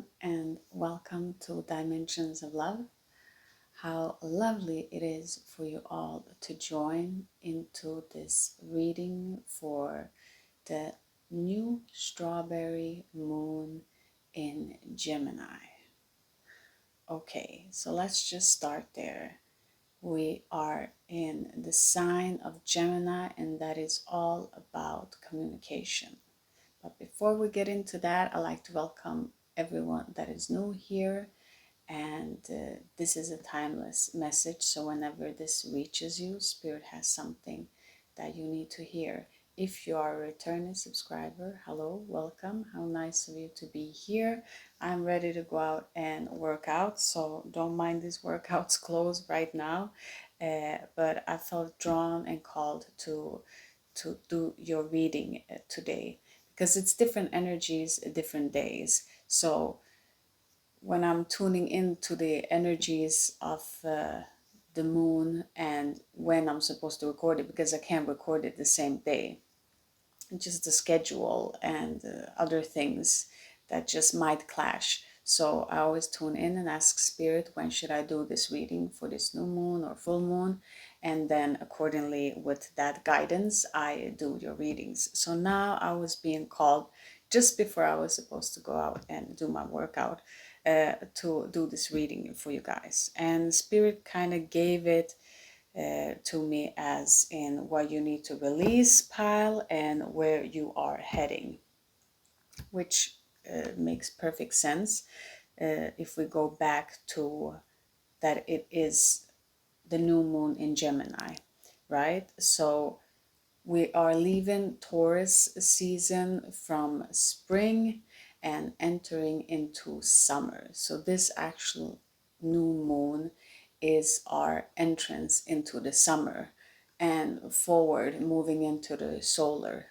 everyone, and welcome to Dimensions of Love. How lovely it is for you all to join into this reading for the new strawberry moon in Gemini. Okay, so let's just start there. We are in the sign of Gemini, and that is all about communication. But before we get into that, I'd like to welcome everyone that is new here. And this is a timeless message. So whenever this reaches you, Spirit has something that you need to hear. If you are a returning subscriber, hello, welcome. How nice of you to be here. I'm ready to go out and work out. So don't mind these workouts closed right now. But I felt drawn and called to do your reading today, because it's different energies, different days. So when I'm tuning into the energies of the moon and when I'm supposed to record it, because I can't record it the same day, just the schedule and other things that just might clash. So I always tune in and ask Spirit, when should I do this reading for this new moon or full moon? And then accordingly with that guidance, I do your readings. So now I was being called just before I was supposed to go out and do my workout to do this reading for you guys. And Spirit kind of gave it to me as in what you need to release pile and where you are heading, which makes perfect sense if we go back to that it is the new moon in Gemini, right? So we are leaving Taurus season from spring and entering into summer. So this actual new moon is our entrance into the summer and forward moving into the solar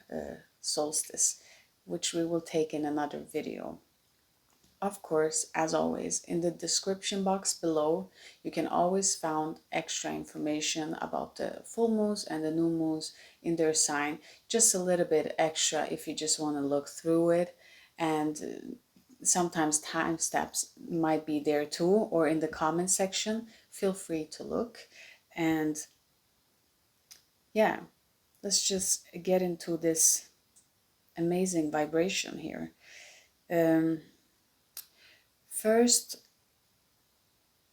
solstice, which we will take in another video. Of course, as always, in the description box below, you can always find extra information about the full moons and the new moons in their sign, just a little bit extra if you just want to look through it. And sometimes time steps might be there too, or in the comment section. Feel free to look. And yeah, let's just get into this amazing vibration here. First,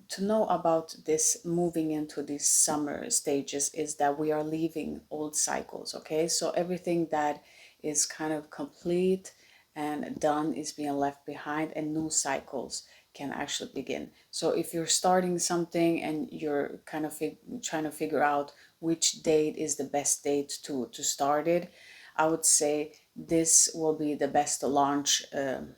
to know about this moving into these summer stages is that we are leaving old cycles, okay? So everything that is kind of complete and done is being left behind, and new cycles can actually begin. So if you're starting something and you're kind of trying to figure out which date is the best date to start it, I would say this will be the best launching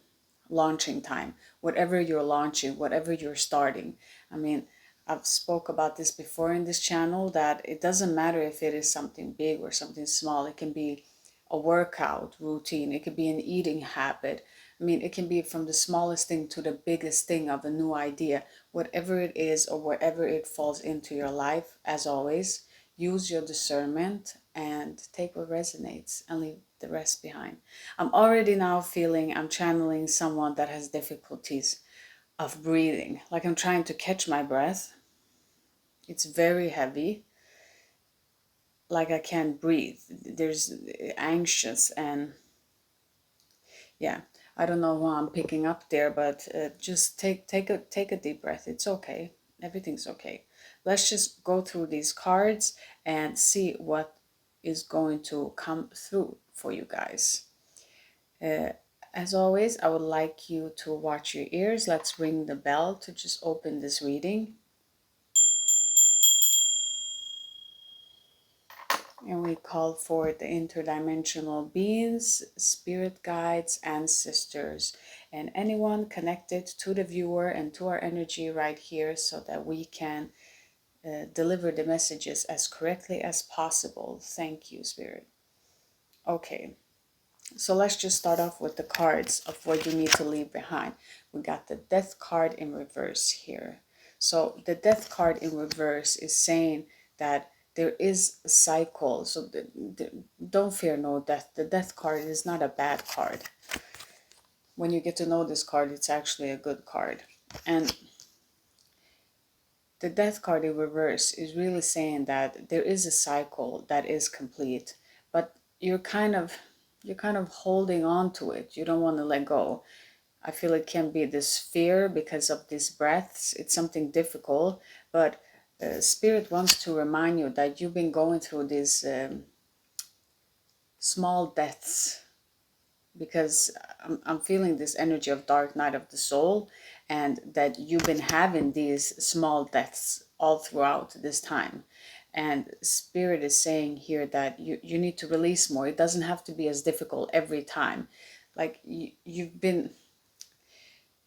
time. Whatever you're launching, whatever you're starting. I mean, I've spoke about this before in this channel, that it doesn't matter if it is something big or something small. It can be a workout routine. It could be an eating habit. I mean, it can be from the smallest thing to the biggest thing of a new idea. Whatever it is or wherever it falls into your life, as always, use your discernment and take what resonates and leave the rest behind. I'm already now feeling I'm channeling someone that has difficulties of breathing, like I'm trying to catch my breath. It's very heavy, like I can't breathe. There's anxious, and yeah, I don't know who I'm picking up there, but just take a deep breath. It's okay. Everything's okay. Let's just go through these cards and see what is going to come through for you guys. As always, I would like you to watch your ears. Let's ring the bell to just open this reading. And we call for the interdimensional beings, spirit guides, ancestors, and anyone connected to the viewer and to our energy right here, so that we can deliver the messages as correctly as possible. Thank you, Spirit. Okay, so let's just start off with the cards of what you need to leave behind. We got the Death card in reverse here. So the Death card in reverse is saying that there is a cycle. So don't fear no death. The Death card is not a bad card. when you get to know this card, it's actually a good card. And the death card in reverse is really saying that there is a cycle that is complete, but you're kind of holding on to it. You don't want to let go. I feel it can be this fear because of these breaths. It's something difficult, but Spirit wants to remind you that you've been going through these small deaths, because I'm feeling this energy of dark night of the soul, and that you've been having these small deaths all throughout this time. And Spirit is saying here that you need to release more. It doesn't have to be as difficult every time. Like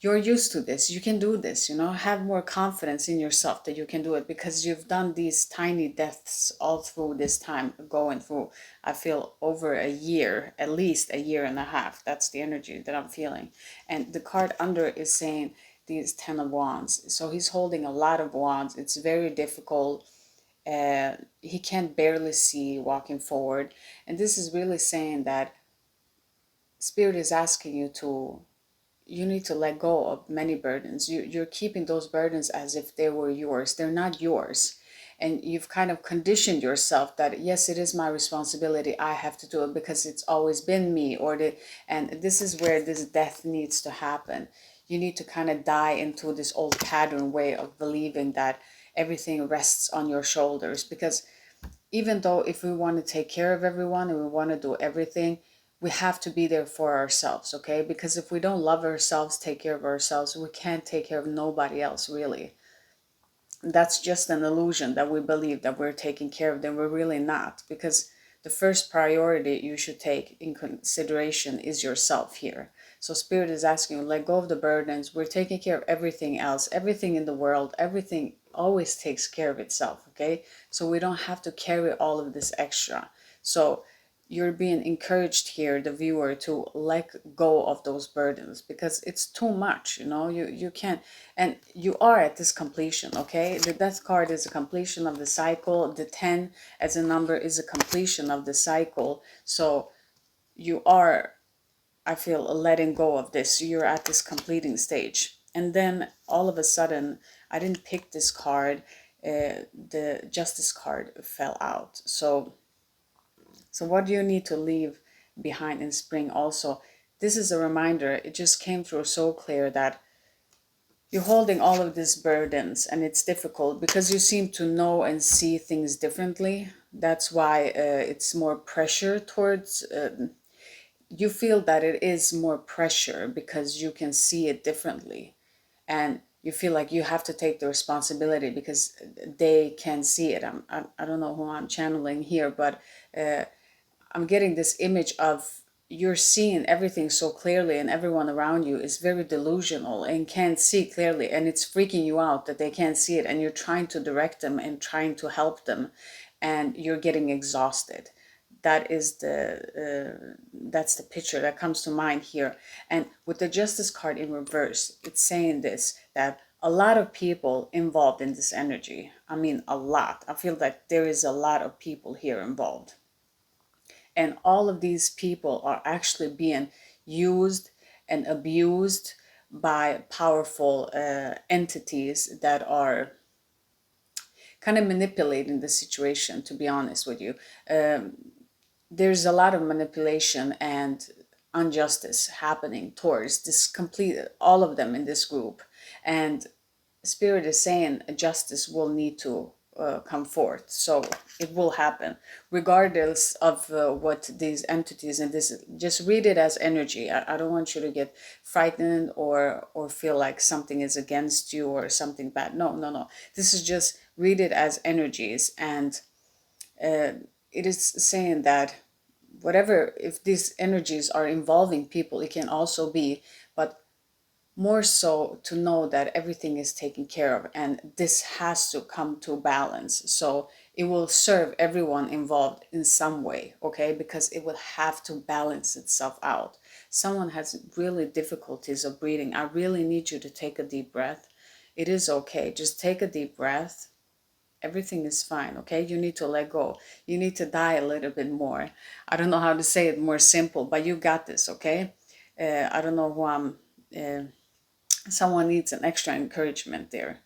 you're used to this. You can do this, have more confidence in yourself that you can do it, because you've done these tiny deaths all through this time, going through, I feel, over a year, at least a year and a half. That's the energy that I'm feeling. And the card under is saying these 10 of wands. So he's holding a lot of wands. It's very difficult. He can barely see walking forward. And this is really saying that Spirit is asking you need to let go of many burdens. You're keeping those burdens as if they were yours. They're not yours. And you've kind of conditioned yourself that, yes, it is my responsibility. I have to do it because it's always been me. And this is where this death needs to happen. You need to kind of die into this old pattern way of believing that everything rests on your shoulders. Because even though if we want to take care of everyone and we want to do everything, we have to be there for ourselves, okay? Because if we don't love ourselves, take care of ourselves, we can't take care of nobody else, really. That's just an illusion that we believe that we're taking care of them. We're really not, because the first priority you should take in consideration is yourself here. So Spirit is asking you, let go of the burdens. We're taking care of everything else, everything in the world, everything always takes care of itself, okay? So we don't have to carry all of this extra. So you're being encouraged here, the viewer, to let go of those burdens, because it's too much, you can't. And you are at this completion, okay? The death card is a completion of the cycle. The 10 as a number is a completion of the cycle. So you are, I feel, letting go of this. You're at this completing stage. And then all of a sudden, I didn't pick this card. The Justice card fell out. So what do you need to leave behind in spring also? This is a reminder. It just came through so clear that you're holding all of these burdens, and it's difficult because you seem to know and see things differently. That's why it's more pressure towards, you feel that it is more pressure because you can see it differently. And you feel like you have to take the responsibility because they can see it. I don't know who I'm channeling here, but I'm getting this image of you're seeing everything so clearly, and everyone around you is very delusional and can't see clearly, and it's freaking you out that they can't see it, and you're trying to direct them and trying to help them, and you're getting exhausted. That is that's the picture that comes to mind here. And with the Justice card in reverse, it's saying this, that a lot of people involved in this energy. I mean, a lot. I feel that there is a lot of people here involved. And all of these people are actually being used and abused by powerful entities that are kind of manipulating the situation, to be honest with you. There's a lot of manipulation and injustice happening towards this complete, all of them in this group. And Spirit is saying justice will need to come forth. So it will happen regardless of what these entities, and this, just read it as energy. I don't want you to get frightened or feel like something is against you or something bad. No, no, no. This is just, read it as energies. And it is saying that whatever, if these energies are involving people, it can also be, but more so to know that everything is taken care of, and this has to come to balance. So it will serve everyone involved in some way, okay? Because it will have to balance itself out. Someone has really difficulties of breathing. I really need you to take a deep breath. It is okay. Just take a deep breath. Everything is fine, okay? You need to let go. You need to die a little bit more. I don't know how to say it more simple, but you got this, okay? I don't know who I'm, someone needs an extra encouragement there.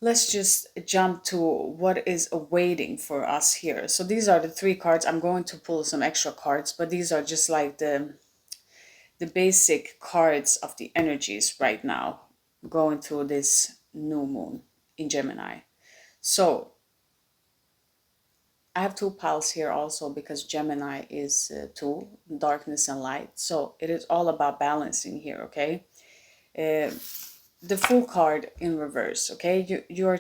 Let's just jump to what is awaiting for us here. So these are the three cards. I'm going to pull some extra cards, but these are just like the basic cards of the energies right now going through this new moon in Gemini. So I have two piles here also because Gemini is two, darkness and light. So it is all about balancing here, okay? Uh, the Fool card in reverse, okay? You're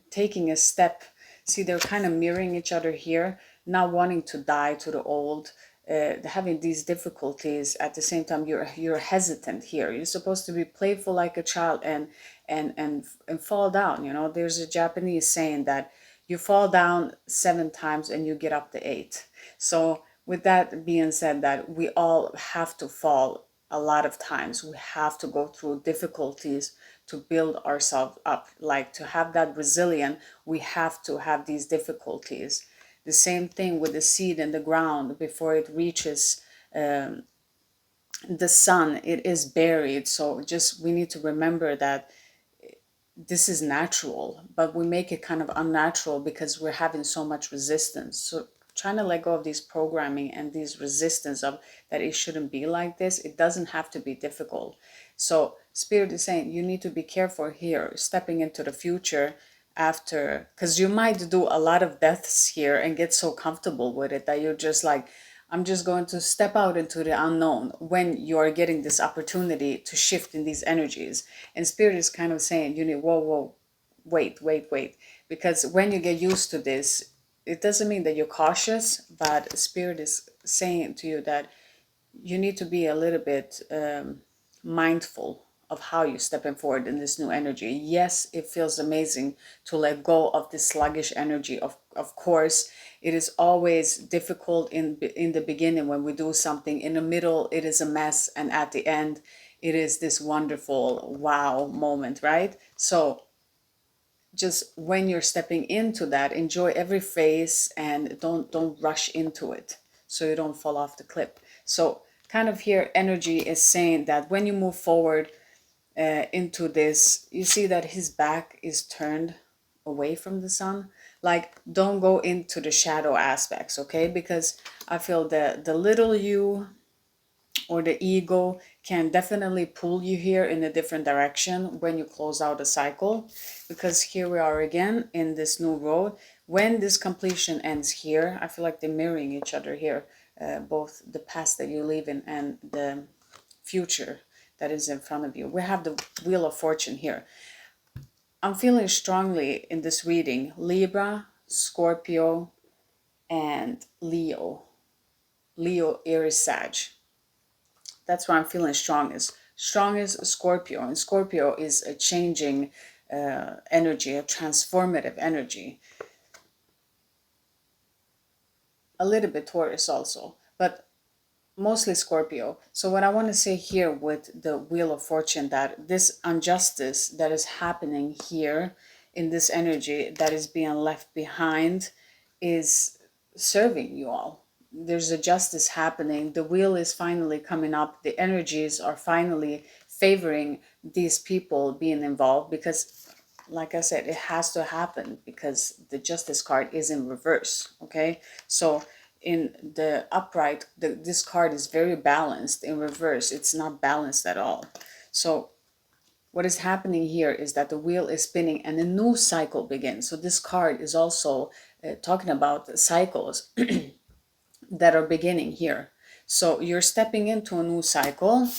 taking a step. See, they're kind of mirroring each other here, not wanting to die to the old, having these difficulties. At the same time, you're hesitant here. You're supposed to be playful like a child and fall down. You know, there's a Japanese saying that you fall down 7 times and you get up to 8. So with that being said, that we all have to fall a lot of times. We have to go through difficulties to build ourselves up. Like to have that resilience, we have to have these difficulties. The same thing with the seed in the ground before it reaches the sun, it is buried. So just we need to remember that this is natural, but we make it kind of unnatural because we're having so much resistance. So trying to let go of these programming and these resistance of that it shouldn't be like this. It doesn't have to be difficult. So Spirit is saying you need to be careful here, stepping into the future after, because you might do a lot of deaths here and get so comfortable with it that you're just like, I'm just going to step out into the unknown when you are getting this opportunity to shift in these energies. And Spirit is kind of saying, you need, whoa, whoa, wait. Because when you get used to this, it doesn't mean that you're cautious, but Spirit is saying to you that you need to be a little bit mindful of how you're stepping forward in this new energy. Yes, it feels amazing to let go of this sluggish energy. Of course, it is always difficult in the beginning when we do something. In the middle, it is a mess, and at the end, it is this wonderful wow moment, right? So just when you're stepping into that, enjoy every phase and don't rush into it so you don't fall off the cliff. So kind of here energy is saying that when you move forward into this, you see that his back is turned away from the sun. Like don't go into the shadow aspects, okay? Because I feel the little you or the ego can definitely pull you here in a different direction when you close out a cycle, because here we are again in this new road. When this completion ends here, I feel like they're mirroring each other here, both the past that you live in and the future that is in front of you. We have the Wheel of Fortune here. I'm feeling strongly in this reading Libra, Scorpio, and Leo, Aries, Sag. That's why I'm feeling strongest. Strongest Scorpio, and Scorpio is a changing energy, a transformative energy. A little bit Taurus also, but mostly Scorpio. So what I want to say here with the Wheel of Fortune, that this injustice that is happening here in this energy that is being left behind is serving you all. There's a justice happening. The wheel is finally coming up. The energies are finally favoring these people being involved because, like I said, it has to happen because the justice card is in reverse. Okay, so in the upright, this card is very balanced. In reverse, it's not balanced at all. So what is happening here is that the wheel is spinning and a new cycle begins. So this card is also talking about cycles that are beginning here. So you're stepping into a new cycle.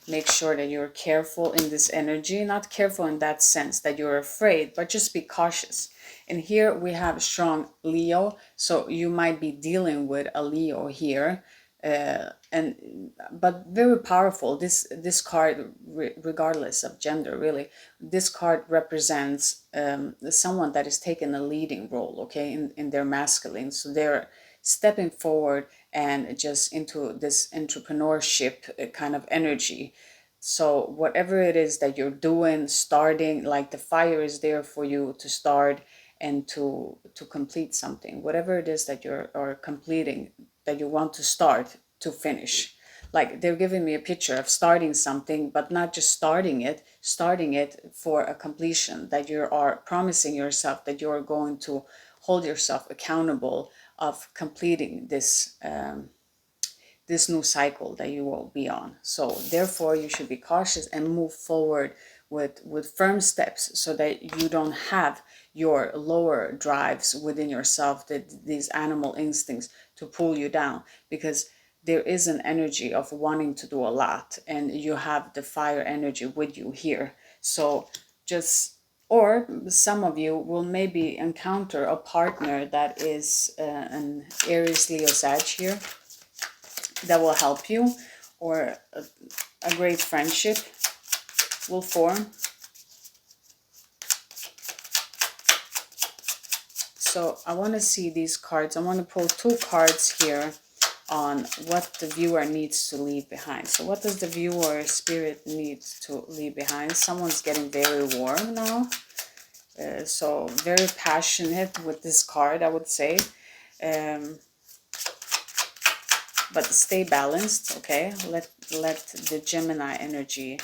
Make sure that you're careful in this energy, not careful in that sense that you're afraid, but just be cautious. And here we have strong Leo, so you might be dealing with a Leo here, and but very powerful. This card, regardless of gender, really, this card represents someone that is taking a leading role, okay, in their masculine. So they're stepping forward and just into this entrepreneurship kind of energy. So whatever it is that you're doing, starting, like the fire is there for you to start and to complete something. Whatever it is that you're or completing, that you want to start to finish. like they're giving me a picture of starting something, but not just starting it for a completion, that you are promising yourself that you're going to hold yourself accountable of completing this new cycle that you will be on. So therefore you should be cautious and move forward with firm steps, so that you don't have your lower drives within yourself, that these animal instincts, to pull you down, because there is an energy of wanting to do a lot, and you have the fire energy with you here. So just, or some of you will maybe encounter a partner that is an Aries Leo Sag here, that will help you, or a great friendship will form. So I want to see these cards. I want to pull 2 cards here on what the viewer needs to leave behind. So what does the viewer spirit need to leave behind? Someone's getting very warm now. So very passionate with this card, I would say. But stay balanced, okay? Let the Gemini energy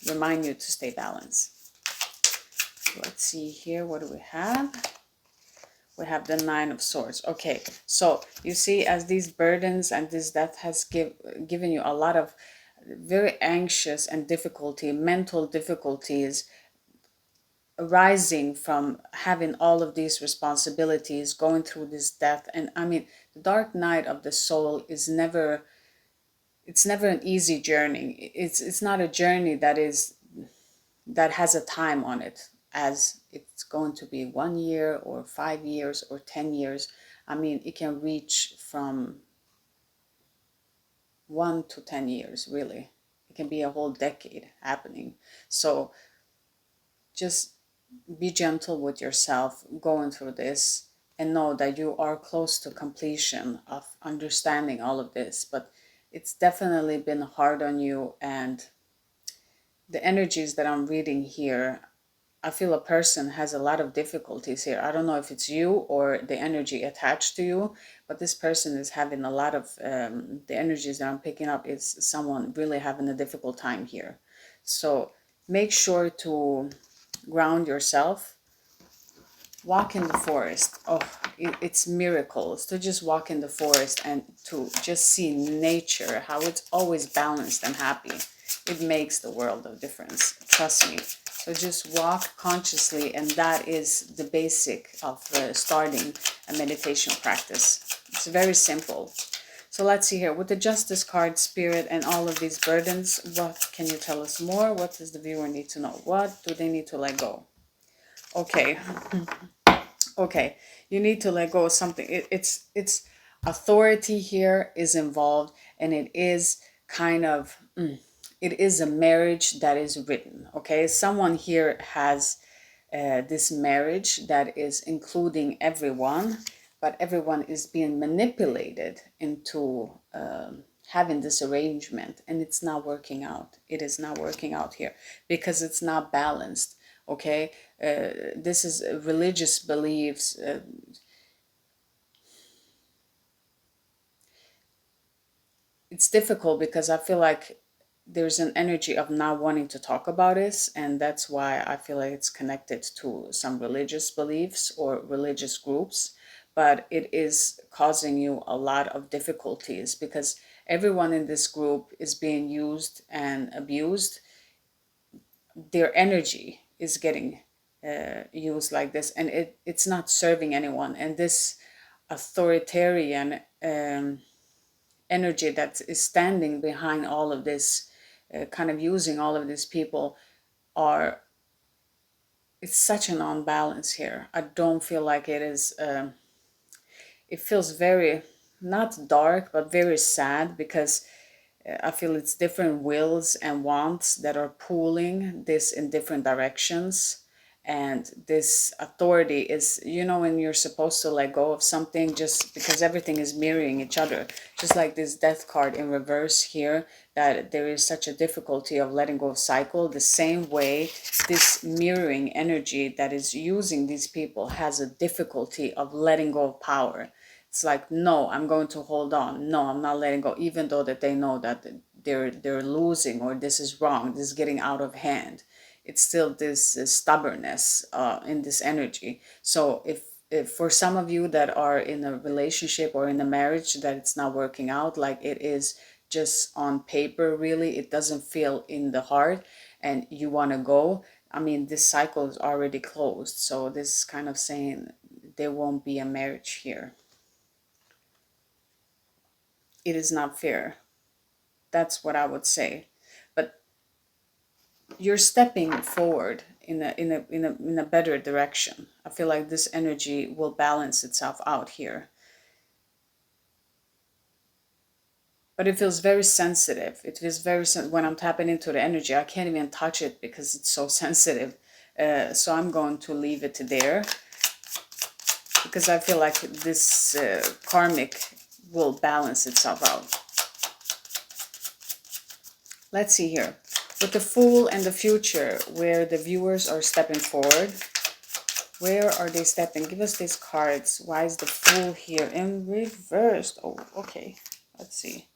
remind you to stay balanced. Let's see here, what do we have? We have the 9 of Swords. Okay, so you see, as these burdens and this death has given you a lot of very anxious and mental difficulties arising from having all of these responsibilities, going through this death. And I mean, the dark night of the soul is never, it's never an easy journey. It's not a journey that has a time on it, as it's going to be 1 year or 5 years or 10 years. I mean, it can reach from 1 to 10 years, really. It can be a whole decade happening. So just be gentle with yourself going through this, and know that you are close to completion of understanding all of this. But it's definitely been hard on you, and the energies that I'm reading here, I feel a person has a lot of difficulties here. I don't know if it's you or the energy attached to you, but this person is having a lot of, the energies that I'm picking up is someone really having a difficult time here. So make sure to ground yourself. Walk in the forest. Oh, it's miracles to just walk in the forest and to just see nature, how it's always balanced and happy. It makes the world of difference. Trust me. So just walk consciously, and that is the basic of starting a meditation practice. It's very simple. So let's see here. With the Justice card, Spirit, and all of these burdens, what can you tell us more? What does the viewer need to know? What do they need to let go? Okay. Okay. You need to let go of something. It's authority here is involved, and it is kind of... it is a marriage that is written, okay? Someone here has this marriage that is including everyone, but everyone is being manipulated into having this arrangement, and it's not working out. It is not working out here because it's not balanced, okay? This is religious beliefs. It's difficult because I feel like there's an energy of not wanting to talk about this, and that's why I feel like it's connected to some religious beliefs or religious groups. But it is causing you a lot of difficulties because everyone in this group is being used and abused. Their energy is getting used like this, and it's not serving anyone. And this authoritarian energy that is standing behind all of this, kind of using all of these people, it's such an unbalance here. I don't feel like it is, it feels very, not dark, but very sad, because I feel it's different wills and wants that are pulling this in different directions. And this authority is, you know, when you're supposed to let go of something just because everything is mirroring each other. Just like this death card in reverse here, that there is such a difficulty of letting go of cycle. The same way this mirroring energy that is using these people has a difficulty of letting go of power. It's like, no, I'm going to hold on. No, I'm not letting go, even though that they know that they're losing, or this is wrong, this is getting out of hand. It's still this stubbornness in this energy. So if for some of you that are in a relationship or in a marriage that it's not working out, like it is just on paper, really, it doesn't feel in the heart, and you want to go, I mean, this cycle is already closed. So this is kind of saying there won't be a marriage here. It is not fair. That's what I would say. But you're stepping forward in a better direction. I feel like this energy will balance itself out here. But it feels very sensitive. It feels very when I'm tapping into the energy, I can't even touch it because it's so sensitive. So I'm going to leave it there, because I feel like this karmic will balance itself out. Let's see here. With the Fool and the Future, where the viewers are stepping forward, where are they stepping? Give us these cards. Why is the Fool here in reversed? Oh, okay. Let's see.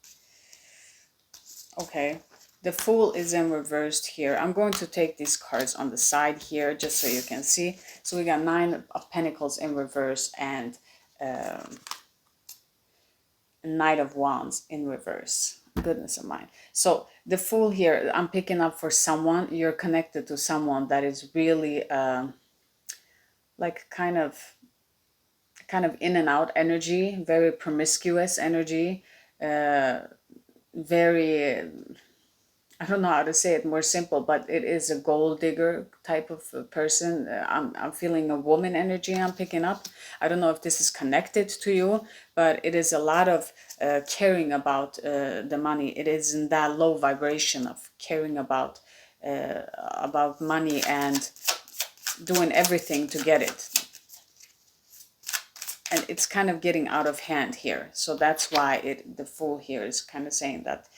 Okay. The Fool is in reversed here. I'm going to take these cards on the side here just so you can see. So we got 9 of Pentacles in reverse and Knight of Wands in reverse. Goodness of mine. So the Fool here, I'm picking up for someone. You're connected to someone that is really like kind of in and out energy, very promiscuous energy, very, I don't know how to say it more simple, but it is a gold digger type of person. I'm feeling a woman energy I'm picking up. I don't know if this is connected to you, but it is a lot of caring about the money. It is in that low vibration of caring about money and doing everything to get it. And it's kind of getting out of hand here. So that's why the Fool here is kind of saying that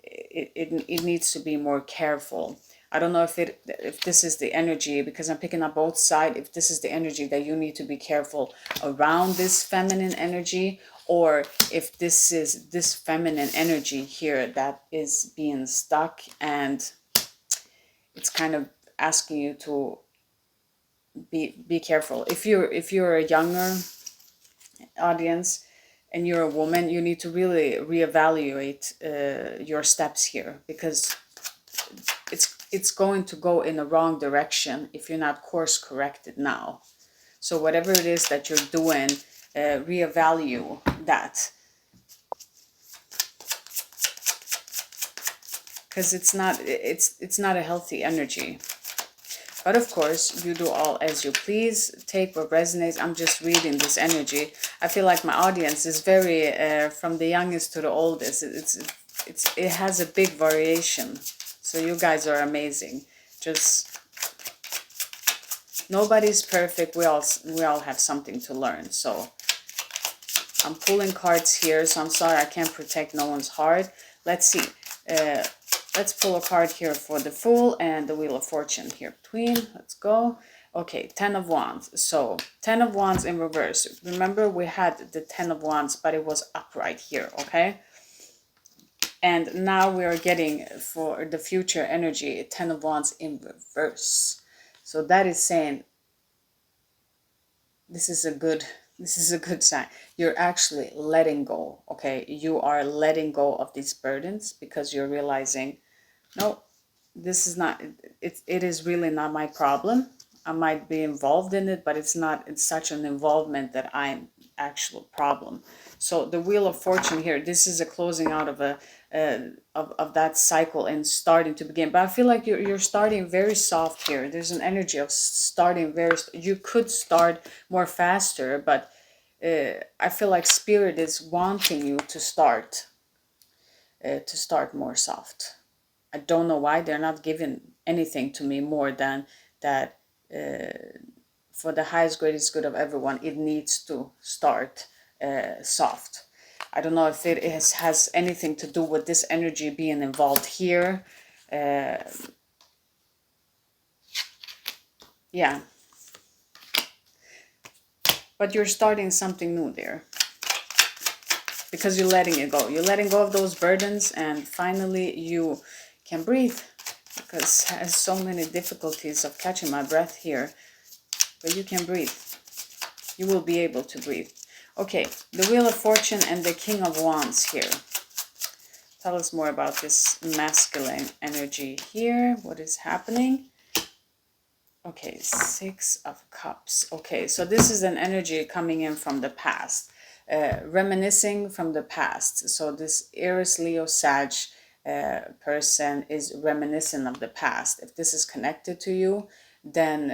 it needs to be more careful. I don't know if this is the energy, because I'm picking up both sides, if this is the energy that you need to be careful around this feminine energy, or if this is this feminine energy here that is being stuck and it's kind of asking you to be careful. If you're a younger audience and you're a woman, you need to really reevaluate your steps here, because it's going to go in the wrong direction if you're not course corrected now. So whatever it is that you're doing, reevaluate that, because it's not a healthy energy. But of course, you do all as you please. Take what resonates. I'm just reading this energy. I feel like my audience is very, from the youngest to the oldest. It has a big variation. So you guys are amazing. Just, nobody's perfect. We all have something to learn. So I'm pulling cards here. So I'm sorry I can't protect no one's heart. Let's see. Let's pull a card here for the Fool and the Wheel of Fortune here between. Let's go. Okay, 10 of Wands. So 10 of Wands in reverse. Remember, we had the 10 of Wands, but it was upright here, okay? And now we are getting, for the future energy, 10 of Wands in reverse. So that is saying this is a good sign. You're actually letting go, okay? You are letting go of these burdens because you're realizing, no, this is not, it is really not my problem. I might be involved in it, but it's such an involvement that I'm actual problem. So the Wheel of Fortune here, this is a closing out of of that cycle and starting to begin. But I feel like you're starting very soft here. There's an energy of starting you could start more faster, but I feel like Spirit is wanting you to start more soft. I don't know why. They're not giving anything to me more than that. For the highest greatest good of everyone, it needs to start soft. I don't know if it has anything to do with this energy being involved here. Yeah. But you're starting something new there. because you're letting it go. You're letting go of those burdens, and finally you can breathe, because I have so many difficulties of catching my breath here, but you can breathe. You will be able to breathe. Okay, the Wheel of Fortune and the King of Wands here. Tell us more about this masculine energy here. What is happening? Okay, Six of Cups. Okay, so this is an energy coming in from the past, reminiscing from the past. So this Aries, Leo, Sag person is reminiscent of the past. If this is connected to you, then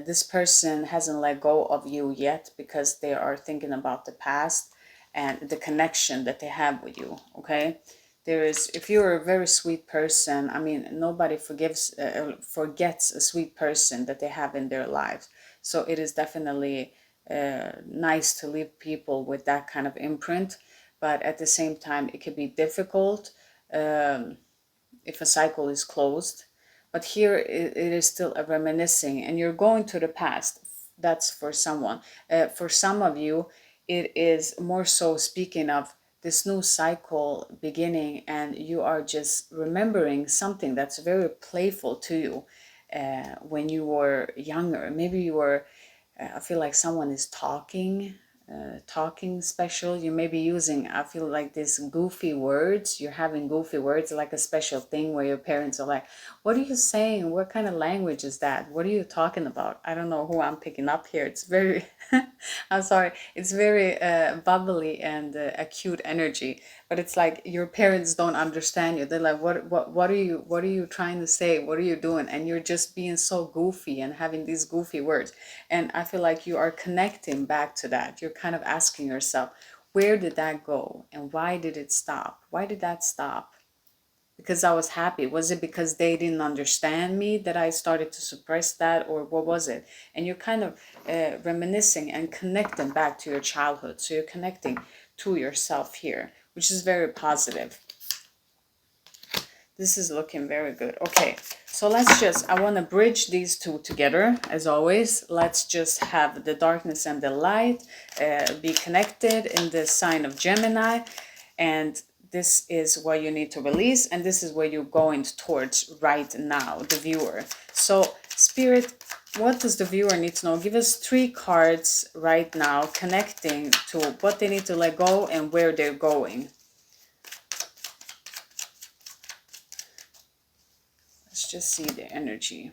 this person hasn't let go of you yet, because they are thinking about the past and the connection that they have with you. Okay, there is, if you're a very sweet person, I mean, nobody forgets a sweet person that they have in their lives. So it is definitely nice to leave people with that kind of imprint, but at the same time it can be difficult if a cycle is closed. But here it is still a reminiscing, and you're going to the past. That's for someone. For some of you, it is more so speaking of this new cycle beginning, and you are just remembering something that's very playful to you when you were younger. Maybe you were, I feel like someone is talking special. You may be using, I feel like, these goofy words. You're having goofy words, like a special thing where your parents are like, what are you saying? What kind of language is that? What are you talking about? I don't know who I'm picking up here. It's very I'm sorry, it's very bubbly and acute energy, but it's like your parents don't understand you. They're like, what are you trying to say? What are you doing? And you're just being so goofy and having these goofy words. And I feel like you are connecting back to that. You're kind of asking yourself, where did that go? And why did it stop? Why did that stop? Because I was happy. Was it because they didn't understand me that I started to suppress that, or what was it? And you're kind of reminiscing and connecting back to your childhood. So you're connecting to yourself here, which is very positive. This is looking very good. Okay, so let's just, I want to bridge these two together as always. Let's just have the darkness and the light be connected in the sign of Gemini. And this is what you need to release, and this is where you're going towards right now, the viewer. So Spirit, what does the viewer need to know? Give us 3 cards right now connecting to what they need to let go and where they're going. Let's just see the energy.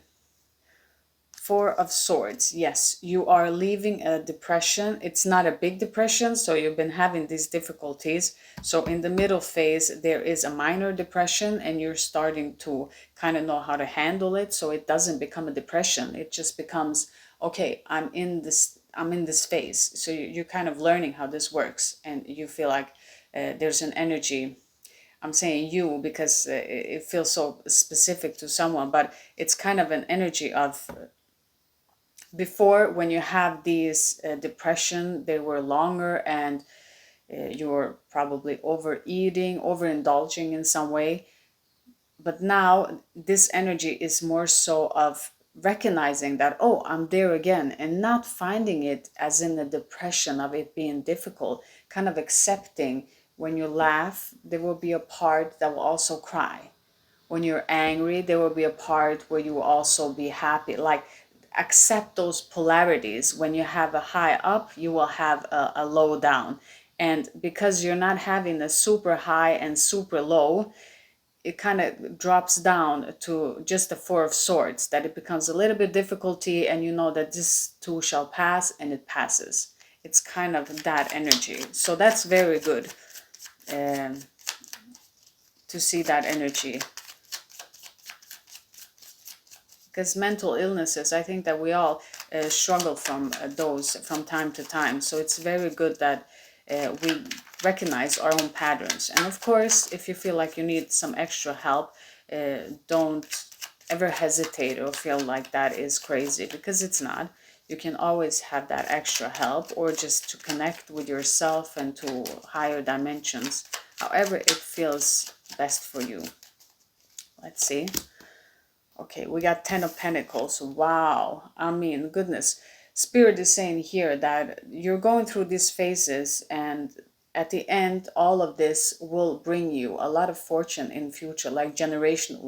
4 of Swords. Yes, you are leaving a depression. It's not a big depression, so you've been having these difficulties. So in the middle phase, there is a minor depression, and you're starting to kind of know how to handle it, so it doesn't become a depression. It just becomes, okay, I'm in this phase. So you're kind of learning how this works, and you feel like there's an energy. I'm saying you because it feels so specific to someone, but it's kind of an energy of before, when you have these depression, they were longer, and you're probably overeating, overindulging in some way. But now this energy is more so of recognizing that, oh, I'm there again, and not finding it as in the depression of it being difficult, kind of accepting when you laugh, there will be a part that will also cry. When you're angry, there will be a part where you will also be happy. Like, accept those polarities. When you have a high up, you will have a low down. And because you're not having a super high and super low, it kind of drops down to just the 4 of Swords, that it becomes a little bit difficulty, and you know that this too shall pass, and it passes. It's kind of that energy. So that's very good to see that energy. Because mental illnesses, I think that we all struggle from those from time to time. So it's very good that we recognize our own patterns. And of course, if you feel like you need some extra help, don't ever hesitate or feel like that is crazy, because it's not. You can always have that extra help, or just to connect with yourself and to higher dimensions, however it feels best for you. Let's see. Okay, we got 10 of Pentacles. Wow. I mean, goodness. Spirit is saying here that you're going through these phases, and at the end, all of this will bring you a lot of fortune in future, like generational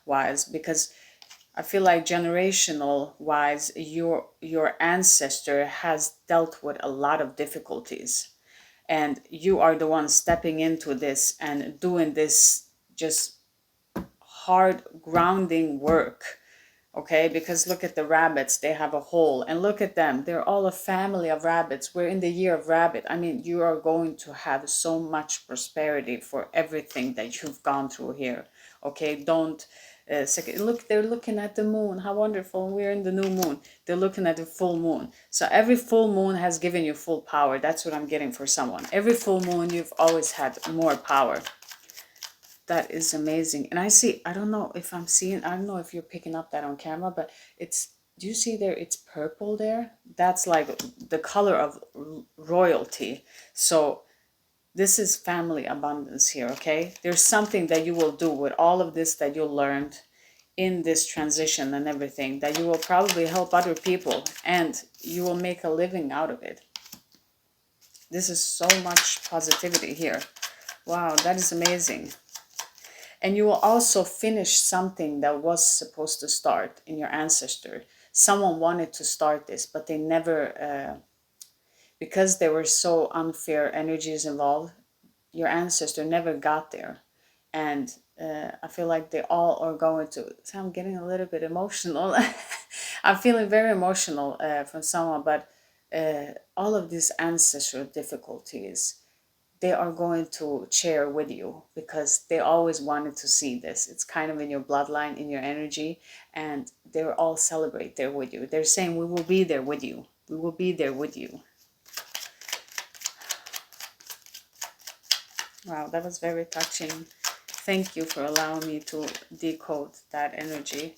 wise, because I feel like generational wise, your ancestor has dealt with a lot of difficulties, and you are the one stepping into this and doing this just hard grounding work. Okay, because look at the rabbits, they have a hole, and look at them, they're all a family of rabbits. We're in the year of rabbit. I mean, you are going to have so much prosperity for everything that you've gone through here. Okay, don't look, they're looking at the moon. How wonderful. We're in the new moon. They're looking at the full moon. So every full moon has given you full power. That's what I'm getting for someone. Every full moon, you've always had more power. That is amazing. And I see, I don't know if I'm seeing, I don't know if you're picking up that on camera, but it's, do you see there, it's purple there? That's like the color of royalty. So this is family abundance here, okay? There's something that you will do with all of this that you learned in this transition and everything, that you will probably help other people and you will make a living out of it. This is so much positivity here. Wow, that is amazing. And you will also finish something that was supposed to start in your ancestor. Someone wanted to start this, but they never, because there were so unfair energies involved, your ancestor never got there. And I feel like they all are going to, so I'm getting a little bit emotional. I'm feeling very emotional from someone, but all of these ancestral difficulties, they are going to share with you because they always wanted to see this. It's kind of in your bloodline, in your energy, and they will all celebrate there with you. They're saying, we will be there with you. We will be there with you. Wow, that was very touching. Thank you for allowing me to decode that energy.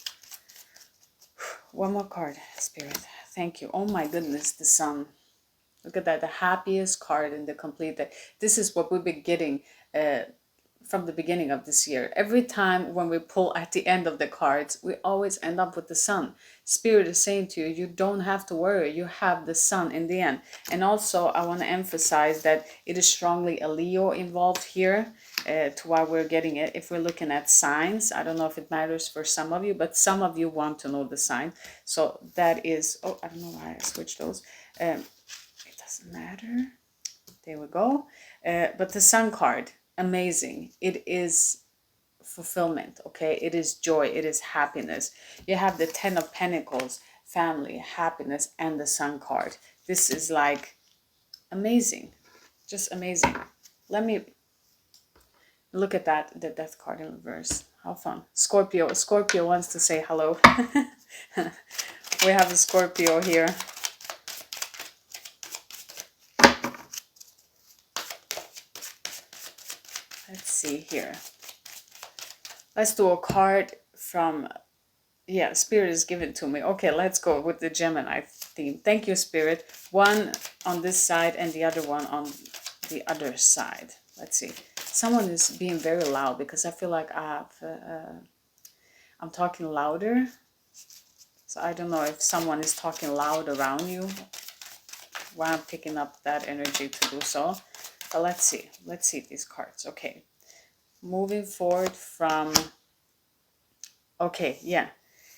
One more card, Spirit. Thank you. Oh my goodness, the Sun. Look at that, the happiest card in the complete deck. This is what we've been getting from the beginning of this year. Every time when we pull at the end of the cards, we always end up with the Sun. Spirit is saying to you, you don't have to worry. You have the Sun in the end. And also, I want to emphasize that it is strongly a Leo involved here, to why we're getting it. If we're looking at signs, I don't know if it matters for some of you, but some of you want to know the sign. So that is, oh, I don't know why I switched those. Doesn't matter. There we go. But the Sun card, amazing. It is fulfillment, okay? It is joy. It is happiness. You have the 10 of Pentacles, family, happiness, and the Sun card. This is like amazing. Just amazing. Let me look at that, the Death card in reverse. How fun. Scorpio. Scorpio wants to say hello. We have a Scorpio here. Let's see here. Let's do a card from, yeah, Spirit is given to me. Okay, let's go with the Gemini theme. Thank you, Spirit. One on this side and the other one on the other side. Let's see. Someone is being very loud because I feel like I'm talking louder. So I don't know if someone is talking loud around you. Why I'm picking up that energy to do so. But let's see. Let's see these cards. Okay. Moving forward from, okay, yeah.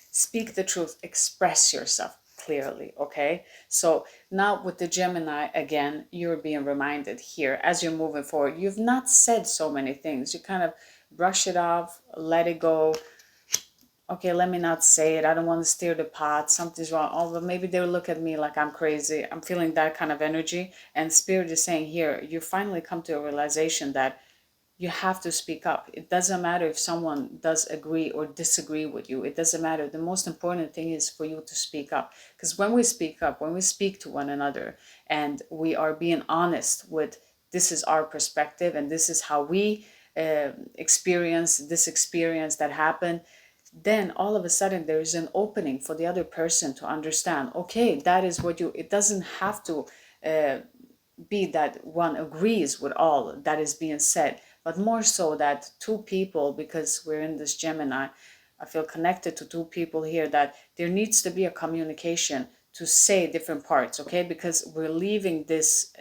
Speak the truth. Express yourself clearly, okay? So now with the Gemini, again, you're being reminded here as you're moving forward. You've not said so many things. You kind of brush it off, let it go. Okay, let me not say it. I don't want to stir the pot. Something's wrong. Although maybe they'll look at me like I'm crazy. I'm feeling that kind of energy. And Spirit is saying here, you finally come to a realization that you have to speak up. It doesn't matter if someone does agree or disagree with you. It doesn't matter. The most important thing is for you to speak up. Because when we speak up, when we speak to one another and we are being honest with this is our perspective and this is how we experience this experience that happened, then all of a sudden there is an opening for the other person to understand, okay, that is what you, it doesn't have to be that one agrees with all that is being said, but more so that two people, because we're in this Gemini, I feel connected to two people here, that there needs to be a communication to say different parts, okay? Because we're leaving this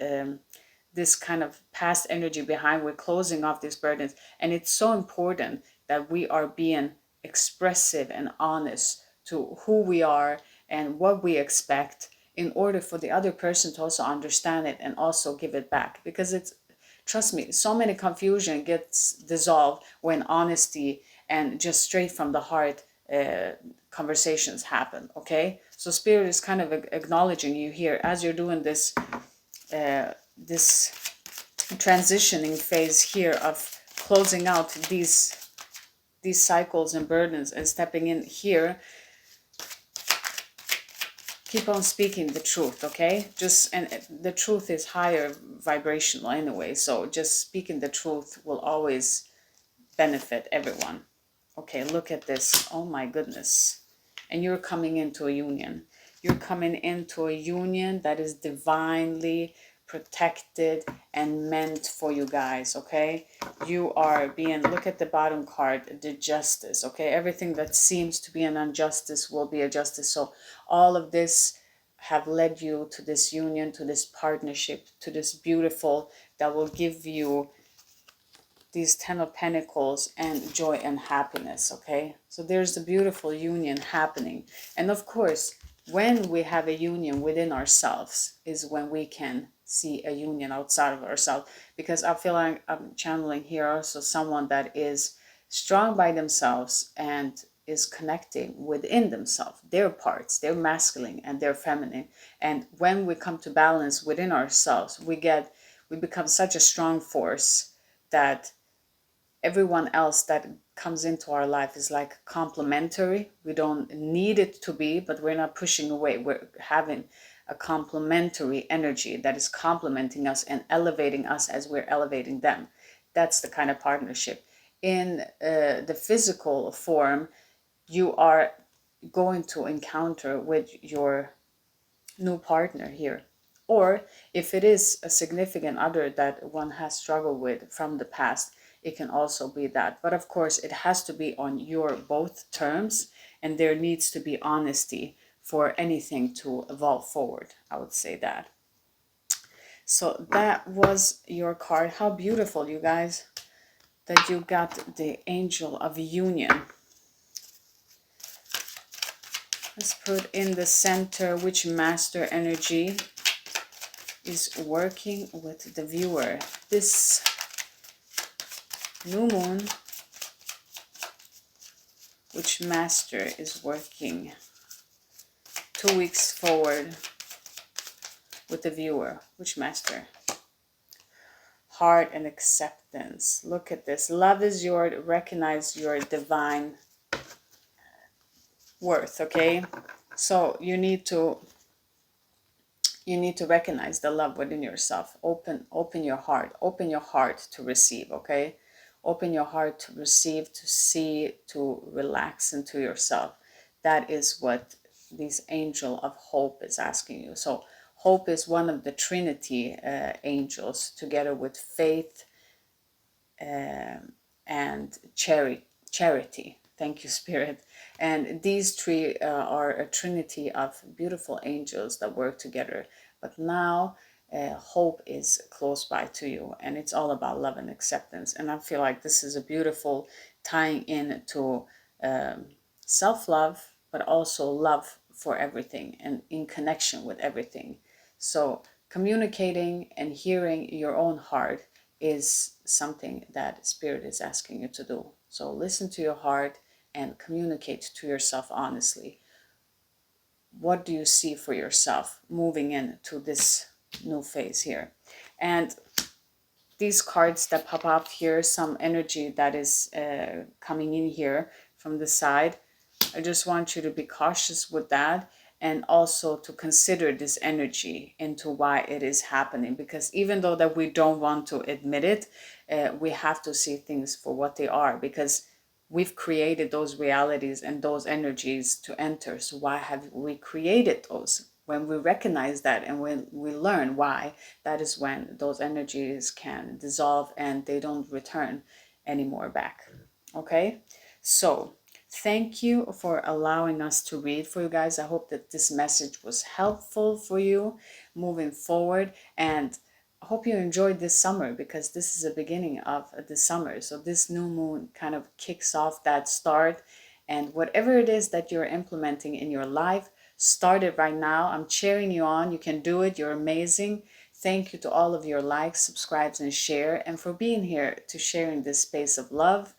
this kind of past energy behind. We're closing off these burdens. And it's so important that we are being expressive and honest to who we are and what we expect, in order for the other person to also understand it and also give it back. Because it's, trust me, so many confusion gets dissolved when honesty and just straight from the heart conversations happen. Okay, so spirit is kind of acknowledging you here as you're doing this this transitioning phase here of closing out these cycles and burdens and stepping in here. Keep on speaking the truth, okay? Just, and the truth is higher vibrational anyway, so just speaking the truth will always benefit everyone. Okay, look at this. Oh my goodness. And you're coming into a union. You're coming into a union that is divinely protected and meant for you guys, okay? You are being, look at the bottom card, the justice, okay? Everything that seems to be an injustice will be a justice. So all of this have led you to this union, to this partnership, to this beautiful, that will give you these 10 of Pentacles and joy and happiness, okay? So there's a beautiful union happening. And of course, when we have a union within ourselves is when we can see a union outside of ourselves. Because I feel like I'm channeling here also someone that is strong by themselves and is connecting within themselves, their parts, their masculine and their feminine. And when we come to balance within ourselves, we become such a strong force that everyone else that comes into our life is like complementary. We don't need it to be, but we're not pushing away. We're having a complementary energy that is complementing us and elevating us as we're elevating them. That's the kind of partnership. In the physical form, you are going to encounter with your new partner here. Or if it is a significant other that one has struggled with from the past, it can also be that. But of course, it has to be on your both terms, and there needs to be honesty for anything to evolve forward. I would say that. So that was your card. How beautiful, you guys, that you got the Angel of Union. Let's put in the center which master energy is working with the viewer. This new moon, which master is working 2 weeks forward with the viewer, which master? Heart and acceptance. Look at this. Love is your, recognize your divine worth, okay? So you need to recognize the love within yourself. Open your heart to receive, okay? Open your heart to receive, to see, to relax into yourself. That is what this angel of hope is asking you. So hope is one of the Trinity angels, together with faith and charity. Thank you, Spirit. And these three are a trinity of beautiful angels that work together. But now hope is close by to you, and it's all about love and acceptance. And I feel like this is a beautiful tying in to self-love, but also love for everything and in connection with everything. So communicating and hearing your own heart is something that Spirit is asking you to do. So listen to your heart and communicate to yourself honestly. What do you see for yourself moving into this new phase here? And these cards that pop up here, some energy that is coming in here from the side. I just want you to be cautious with that, and also to consider this energy into why it is happening. Because even though that we don't want to admit it, we have to see things for what they are, because we've created those realities and those energies to enter. So why have we created those? When we recognize that and when we learn why, that is when those energies can dissolve and they don't return anymore back. Okay, so thank you for allowing us to read for you guys. I hope that this message was helpful for you moving forward. And hope you enjoyed this summer, because this is the beginning of the summer. So this new moon kind of kicks off that start. And whatever it is that you're implementing in your life, start it right now. I'm cheering you on. You can do it. You're amazing. Thank you to all of your likes, subscribes, and share, and for being here to share in this space of love.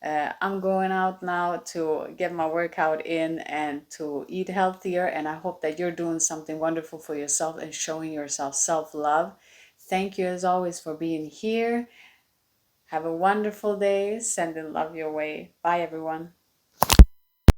I'm going out now to get my workout in and to eat healthier. And I hope that you're doing something wonderful for yourself and showing yourself self-love. Thank you as always for being here. Have a wonderful day. Sending love your way. Bye, everyone.